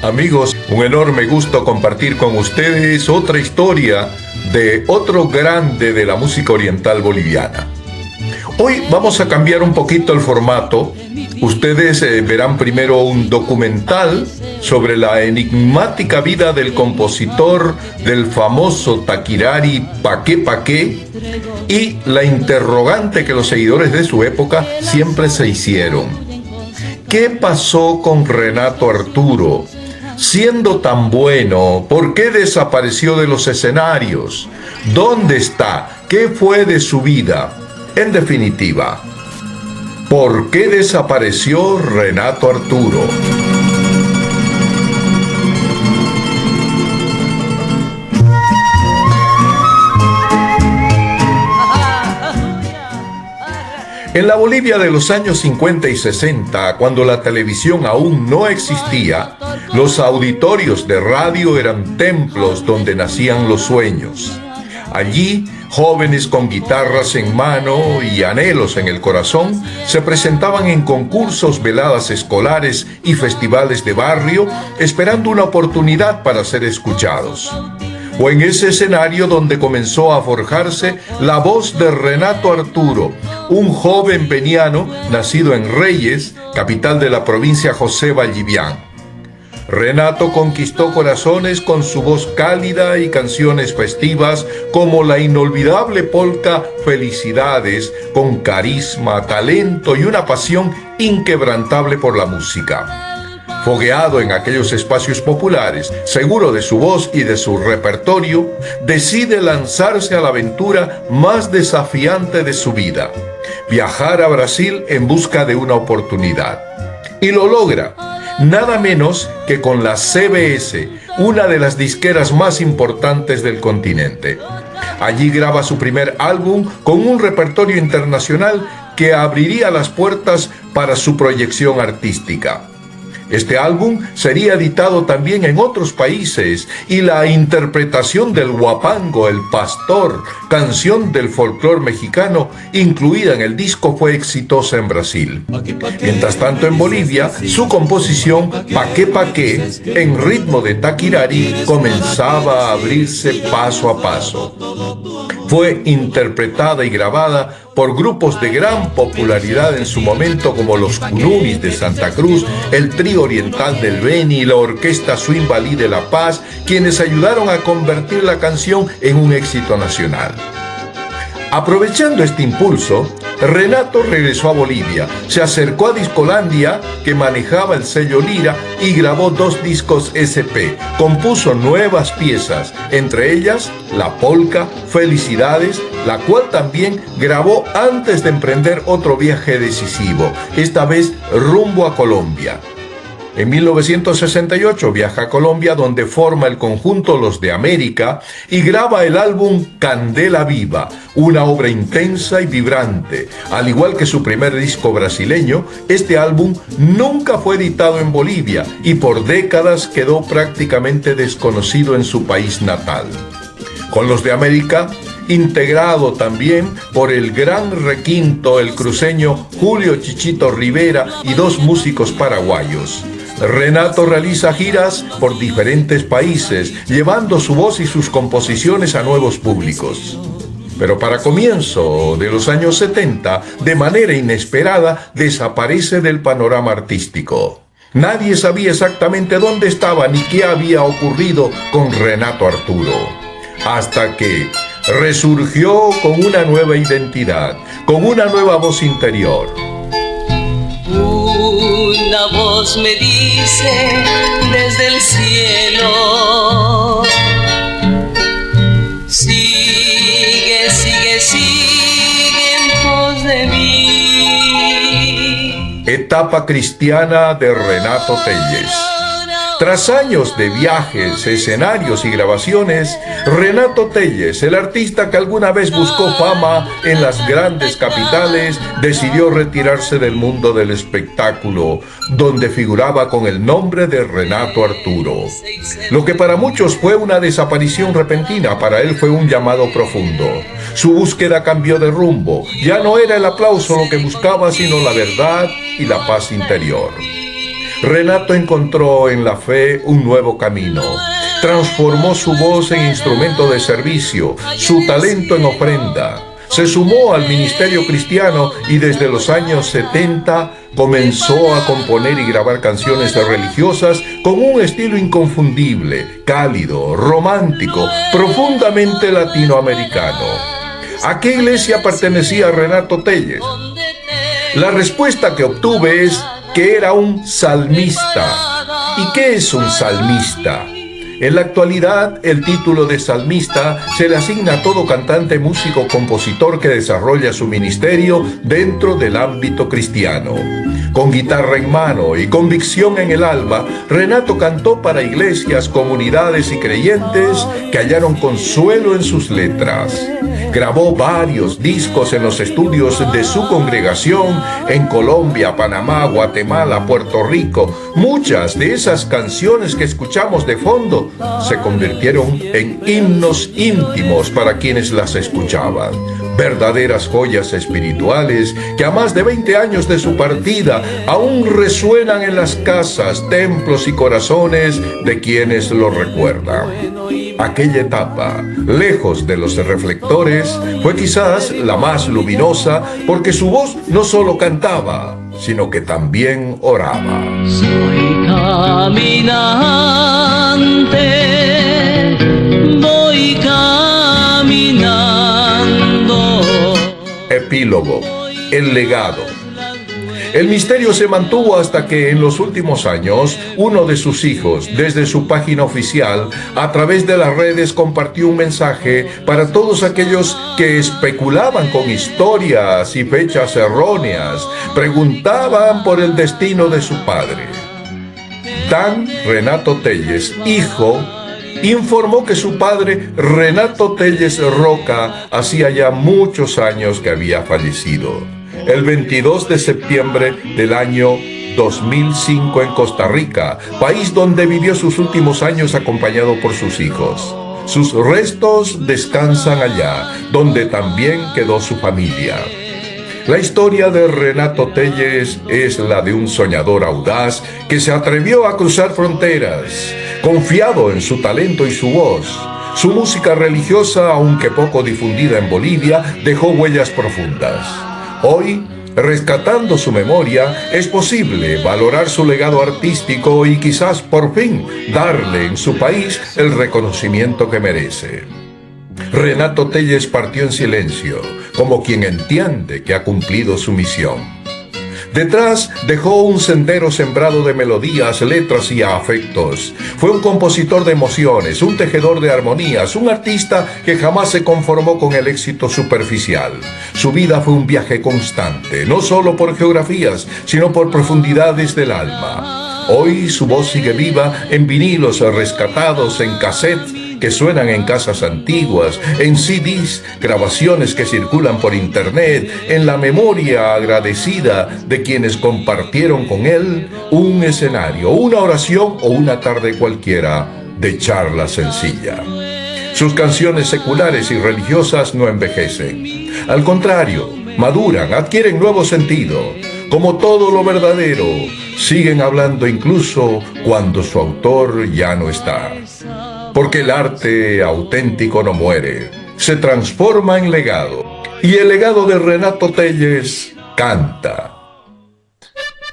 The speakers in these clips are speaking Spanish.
Amigos, un enorme gusto compartir con ustedes otra historia de otro grande de la música oriental boliviana. Hoy vamos a cambiar un poquito el formato. Ustedes verán primero un documental sobre la enigmática vida del compositor del famoso Taquirari Paqué Paqué y la interrogante que los seguidores de su época siempre se hicieron. ¿Qué pasó con Renato Arturo? Siendo tan bueno, ¿por qué desapareció de los escenarios? ¿Dónde está? ¿Qué fue de su vida? En definitiva, ¿por qué desapareció Renato Arturo? En la Bolivia de los años 50 y 60, cuando la televisión aún no existía, los auditorios de radio eran templos donde nacían los sueños. Allí, jóvenes con guitarras en mano y anhelos en el corazón se presentaban en concursos, veladas escolares y festivales de barrio, esperando una oportunidad para ser escuchados. Fue en ese escenario donde comenzó a forjarse la voz de Renato Arturo, un joven veniano nacido en Reyes, capital de la provincia José Vallivián. Renato conquistó corazones con su voz cálida y canciones festivas como la inolvidable polca Felicidades, con carisma, talento y una pasión inquebrantable por la música. Fogueado en aquellos espacios populares, seguro de su voz y de su repertorio, decide lanzarse a la aventura más desafiante de su vida: viajar a Brasil en busca de una oportunidad. Y lo logra, nada menos que con la CBS, una de las disqueras más importantes del continente. Allí graba su primer álbum con un repertorio internacional que abriría las puertas para su proyección artística. Este álbum sería editado también en otros países y la interpretación del huapango, el pastor, canción del folclore mexicano, incluida en el disco, fue exitosa en Brasil. Mientras tanto, en Bolivia, su composición Paqué Paqué, en ritmo de Taquirari, comenzaba a abrirse paso a paso. Fue interpretada y grabada por grupos de gran popularidad en su momento como los Cunuris de Santa Cruz, el Trío Oriental del Beni y la Orquesta Swing-Balí de La Paz, quienes ayudaron a convertir la canción en un éxito nacional. Aprovechando este impulso, Renato regresó a Bolivia, se acercó a Discolandia, que manejaba el sello Lira, y grabó 2 discos SP. Compuso nuevas piezas, entre ellas la polca Felicidades, la cual también grabó antes de emprender otro viaje decisivo, esta vez rumbo a Colombia. En 1968 viaja a Colombia, donde forma el conjunto Los de América y graba el álbum Candela Viva, una obra intensa y vibrante. Al igual que su primer disco brasileño, este álbum nunca fue editado en Bolivia y por décadas quedó prácticamente desconocido en su país natal. Con Los de América, integrado también por el gran requinto, el cruceño Julio Chichito Rivera y 2 músicos paraguayos. Renato realiza giras por diferentes países, llevando su voz y sus composiciones a nuevos públicos. Pero para comienzo de los años 70, de manera inesperada, desaparece del panorama artístico. Nadie sabía exactamente dónde estaba ni qué había ocurrido con Renato Arturo. Hasta que resurgió con una nueva identidad, con una nueva voz interior. Una voz me dice desde el cielo: sigue, sigue, sigue en pos de mí. Etapa cristiana de Renato Telles. Tras años de viajes, escenarios y grabaciones, Renato Telles, el artista que alguna vez buscó fama en las grandes capitales, decidió retirarse del mundo del espectáculo, donde figuraba con el nombre de Renato Arturo. Lo que para muchos fue una desaparición repentina, para él fue un llamado profundo. Su búsqueda cambió de rumbo. Ya no era el aplauso lo que buscaba, sino la verdad y la paz interior. Renato encontró en la fe un nuevo camino. Transformó su voz en instrumento de servicio, su talento en ofrenda. Se sumó al ministerio cristiano y desde los años 70 comenzó a componer y grabar canciones religiosas con un estilo inconfundible, cálido, romántico, profundamente latinoamericano. ¿A qué iglesia pertenecía Renato Telles? La respuesta que obtuve es que era un salmista. ¿Y qué es un salmista? En la actualidad, el título de salmista se le asigna a todo cantante, músico, compositor que desarrolla su ministerio dentro del ámbito cristiano. Con guitarra en mano y convicción en el alma, Renato cantó para iglesias, comunidades y creyentes que hallaron consuelo en sus letras. Grabó varios discos en los estudios de su congregación en Colombia, Panamá, Guatemala, Puerto Rico. Muchas de esas canciones que escuchamos de fondo se convirtieron en himnos íntimos para quienes las escuchaban. Verdaderas joyas espirituales que a más de 20 años de su partida aún resuenan en las casas, templos y corazones de quienes lo recuerdan. Aquella etapa, lejos de los reflectores, fue quizás la más luminosa porque su voz no solo cantaba, sino que también oraba. Soy caminante, voy caminando. Epílogo, el legado. El misterio se mantuvo hasta que en los últimos años uno de sus hijos, desde su página oficial, a través de las redes compartió un mensaje para todos aquellos que especulaban con historias y fechas erróneas, preguntaban por el destino de su padre. Dan Renato Telles, hijo, informó que su padre, Renato Telles Roca, hacía ya muchos años que había fallecido. El 22 de septiembre del año 2005 en Costa Rica, país donde vivió sus últimos años acompañado por sus hijos. Sus restos descansan allá, donde también quedó su familia. La historia de Renato Telles es la de un soñador audaz que se atrevió a cruzar fronteras, confiado en su talento y su voz. Su música religiosa, aunque poco difundida en Bolivia, dejó huellas profundas. Hoy, rescatando su memoria, es posible valorar su legado artístico y quizás por fin darle en su país el reconocimiento que merece. Renato Telles partió en silencio, como quien entiende que ha cumplido su misión. Detrás dejó un sendero sembrado de melodías, letras y afectos. Fue un compositor de emociones, un tejedor de armonías, un artista que jamás se conformó con el éxito superficial. Su vida fue un viaje constante, no solo por geografías, sino por profundidades del alma. Hoy su voz sigue viva en vinilos rescatados, en cassettes que suenan en casas antiguas, en CDs, grabaciones que circulan por internet, en la memoria agradecida de quienes compartieron con él un escenario, una oración o una tarde cualquiera de charla sencilla. Sus canciones seculares y religiosas no envejecen. Al contrario, maduran, adquieren nuevo sentido. Como todo lo verdadero, siguen hablando incluso cuando su autor ya no está. Porque el arte auténtico no muere, se transforma en legado. Y el legado de Renato Telles canta.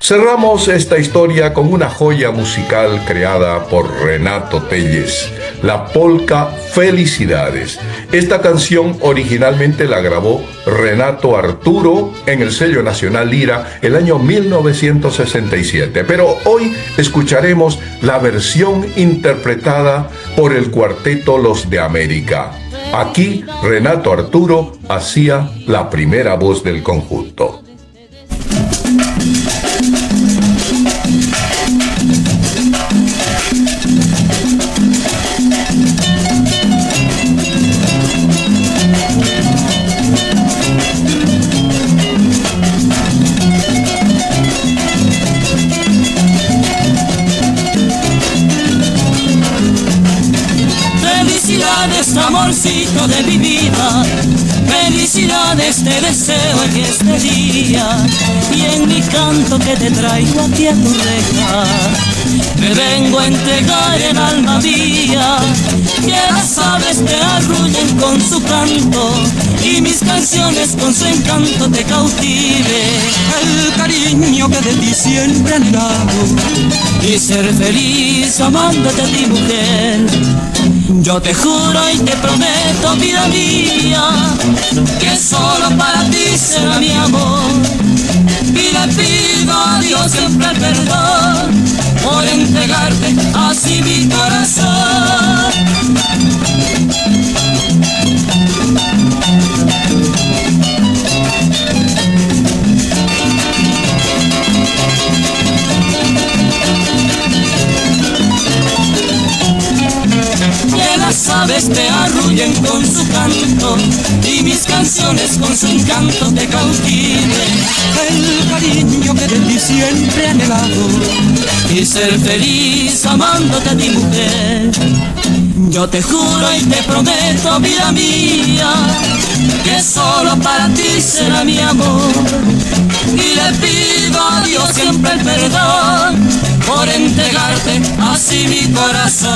Cerramos esta historia con una joya musical creada por Renato Telles, la polca Felicidades. Esta canción originalmente la grabó Renato Arturo en el sello nacional Lira el año 1967, pero hoy escucharemos la versión interpretada por el cuarteto Los de América. Aquí Renato Arturo hacía la primera voz del conjunto. Felicidades. Felicidades, amorcito de mi vida, felicidades te deseo en este día. Y en mi canto que te traigo aquí a tu reja, me vengo a entregar el alma mía, que las aves te arrullen con su canto y mis canciones con su encanto te cautive. El cariño que de ti siempre he anhelado Y ser feliz amándote a ti, mujer. Yo te juro y te prometo, vida mía, que solo para ti será mi amor. Y le pido a Dios siempre el perdón por entregarte así mi corazón. Que las aves te arrullen con su canto y mis canciones con su encanto te cautiven. el cariño que de ti siempre he anhelado Y ser feliz amándote a ti, mujer. Yo te juro y te prometo, vida mía, que solo para ti será mi amor. Y le pido a Dios siempre el perdón por entregarte así mi corazón.